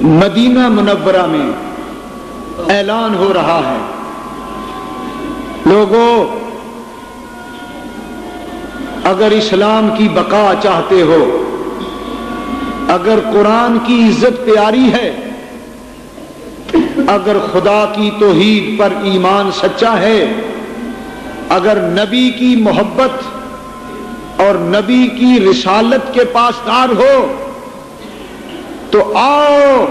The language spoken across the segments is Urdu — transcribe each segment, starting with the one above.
مدینہ منورہ میں اعلان ہو رہا ہے، لوگوں اگر اسلام کی بقا چاہتے ہو، اگر قرآن کی عزت پیاری ہے، اگر خدا کی توحید پر ایمان سچا ہے، اگر نبی کی محبت اور نبی کی رسالت کے پاسدار ہو، تو آؤ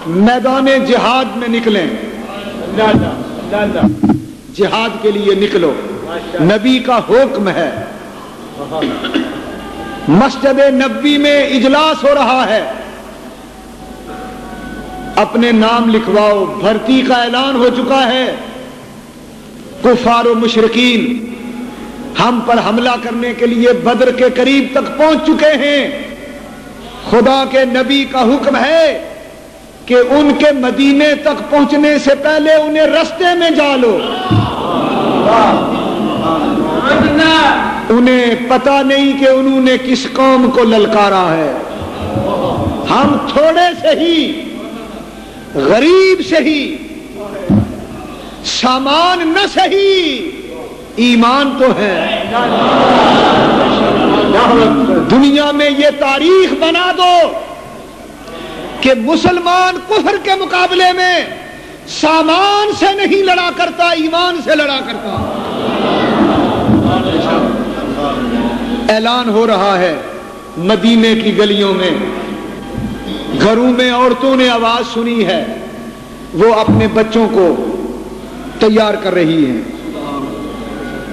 میدان جہاد میں نکلیں، جہاد کے لیے نکلو، نبی کا حکم ہے۔ مسجد نبوی میں اجلاس ہو رہا ہے، اپنے نام لکھواؤ، بھرتی کا اعلان ہو چکا ہے۔ کفار و مشرکین ہم پر حملہ کرنے کے لیے بدر کے قریب تک پہنچ چکے ہیں۔ خدا کے نبی کا حکم ہے کہ ان کے مدینے تک پہنچنے سے پہلے انہیں رستے میں جالو۔ انہیں پتہ نہیں کہ انہوں نے کس قوم کو للکارا ہے۔ ہم تھوڑے سے ہی، غریب سے ہی، سامان نہ صحیح، ایمان تو ہے۔ دنیا میں یہ تاریخ بنا دو کہ مسلمان کفر کے مقابلے میں سامان سے نہیں لڑا کرتا، ایمان سے لڑا کرتا۔ اعلان ہو رہا ہے مدینے کی گلیوں میں، گھروں میں عورتوں نے آواز سنی ہے، وہ اپنے بچوں کو تیار کر رہی ہیں،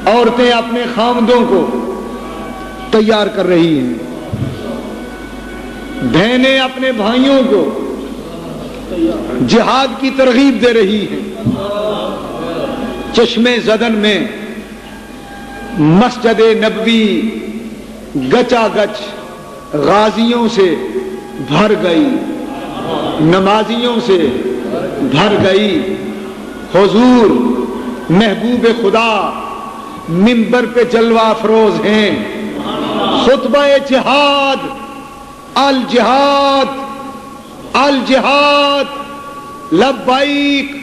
عورتیں اپنے خامدوں کو تیار کر رہی ہیں، بہنیں اپنے بھائیوں کو جہاد کی ترغیب دے رہی ہیں۔ چشمے زدن میں مسجد نبوی گچا گچ غازیوں سے بھر گئی، نمازیوں سے بھر گئی۔ حضور محبوب خدا منبر پہ جلوہ افروز ہیں، خطبہ جہاد، الجہاد الجہاد لبیک۔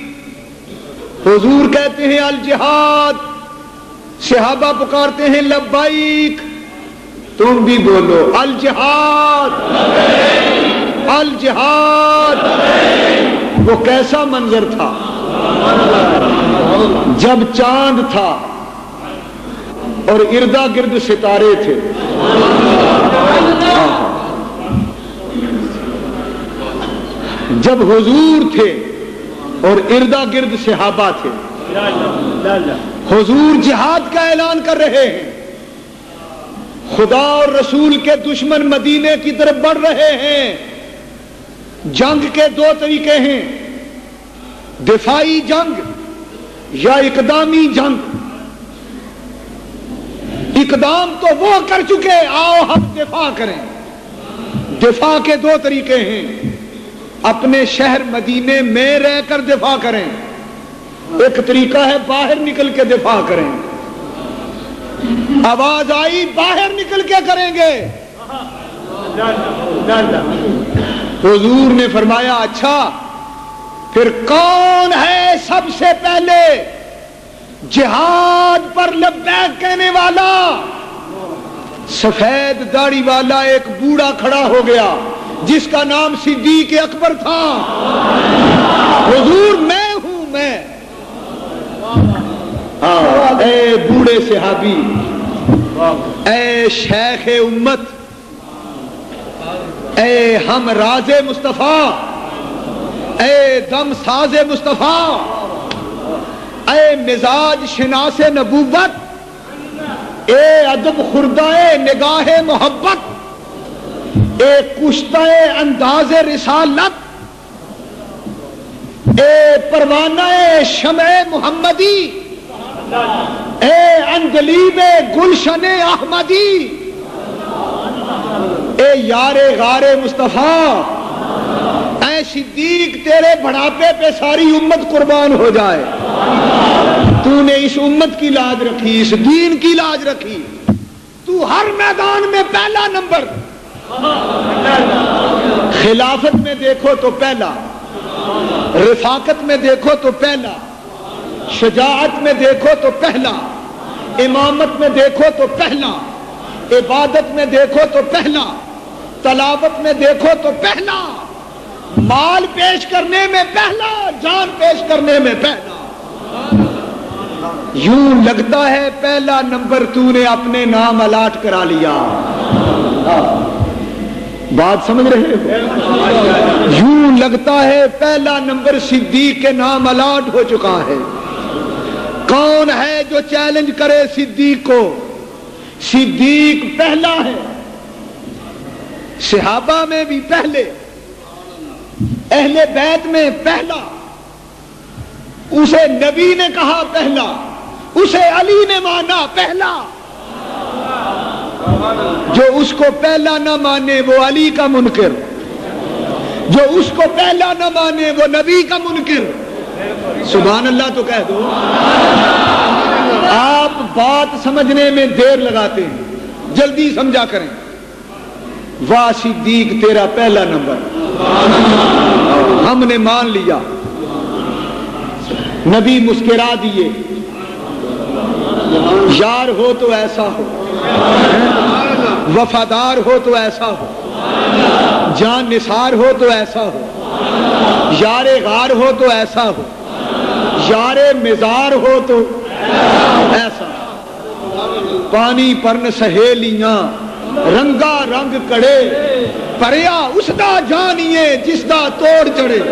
حضور کہتے ہیں الجہاد، صحابہ پکارتے ہیں لبیک، تم بھی بولو الجہاد الجہاد۔ وہ کیسا منظر تھا جب چاند تھا اور اردا گرد ستارے تھے، جب حضور تھے اور اردا گرد صحابہ تھے۔ حضور جہاد کا اعلان کر رہے ہیں، خدا اور رسول کے دشمن مدینے کی طرف بڑھ رہے ہیں۔ جنگ کے دو طریقے ہیں، دفاعی جنگ یا اقدامی جنگ۔ اقدام تو وہ کر چکے، آؤ ہم دفاع کریں۔ دفاع کے دو طریقے ہیں، اپنے شہر مدینے میں رہ کر دفاع کریں، ایک طریقہ ہے باہر نکل کے دفاع کریں۔ آواز آئی باہر نکل کے کریں گے۔ حضور نے فرمایا اچھا پھر کون ہے سب سے پہلے جہاد پر لبیک کہنے والا؟ سفید داڑھی والا ایک بوڑھا کھڑا ہو گیا جس کا نام صدیق اکبر تھا۔ حضور میں ہوں، میں۔ اے بوڑھے صحابی، اے شیخ امت، اے ہم راز مصطفیٰ، اے دم ساز مصطفیٰ، اے مزاج شناس نبوت، اے ادب خوردہ نگاہ محبت، اے کشتہ انداز رسالت، اے پروانہ شمع محمدی، اے اندلیب گلشن احمدی، اے یار غار مصطفیٰ، اے صدیق تیرے بڑھاپے پہ ساری امت قربان ہو جائے۔ تو نے اس امت کی لاج رکھی، اس دین کی لاج رکھی، تو ہر میدان میں پہلا نمبر۔ خلافت میں دیکھو تو پہلا، رفاقت میں دیکھو تو پہلا، شجاعت میں دیکھو تو پہلا، امامت میں دیکھو تو پہلا، عبادت میں دیکھو تو پہلا، تلاوت میں دیکھو تو پہلا، مال پیش کرنے میں پہلا، جان پیش کرنے میں پہلا۔ یوں لگتا ہے پہلا نمبر تو نے اپنے نام الاٹ کرا لیا۔ بات سمجھ رہے ہو؟ یوں لگتا ہے پہلا نمبر صدیق کے نام الاٹ ہو چکا ہے۔ کون ہے جو چیلنج کرے صدیق کو؟ صدیق پہلا ہے، صحابہ میں بھی پہلے، اہل بیت میں پہلا، اسے نبی نے کہا پہلا، اسے علی نے مانا پہلا۔ جو اس کو پہلا نہ مانے وہ علی کا منکر، جو اس کو پہلا نہ مانے وہ نبی کا منکر۔ سبحان اللہ تو کہہ دو۔ آپ بات سمجھنے میں دیر لگاتے ہیں، جلدی سمجھا کریں۔ واہ صدیق تیرا پہلا نمبر، ہم نے مان لیا۔ نبی مسکرا دیے، یار ہو تو ایسا ہو، وفادار ہو تو ایسا ہو، جان نثار ہو تو ایسا ہو، یار غار ہو تو ایسا ہو، یار مزار ہو تو ایسا۔ پانی پرن سہیلیاں رنگا رنگ کڑے، پریا اس دا جانیے جس دا توڑ چڑھے۔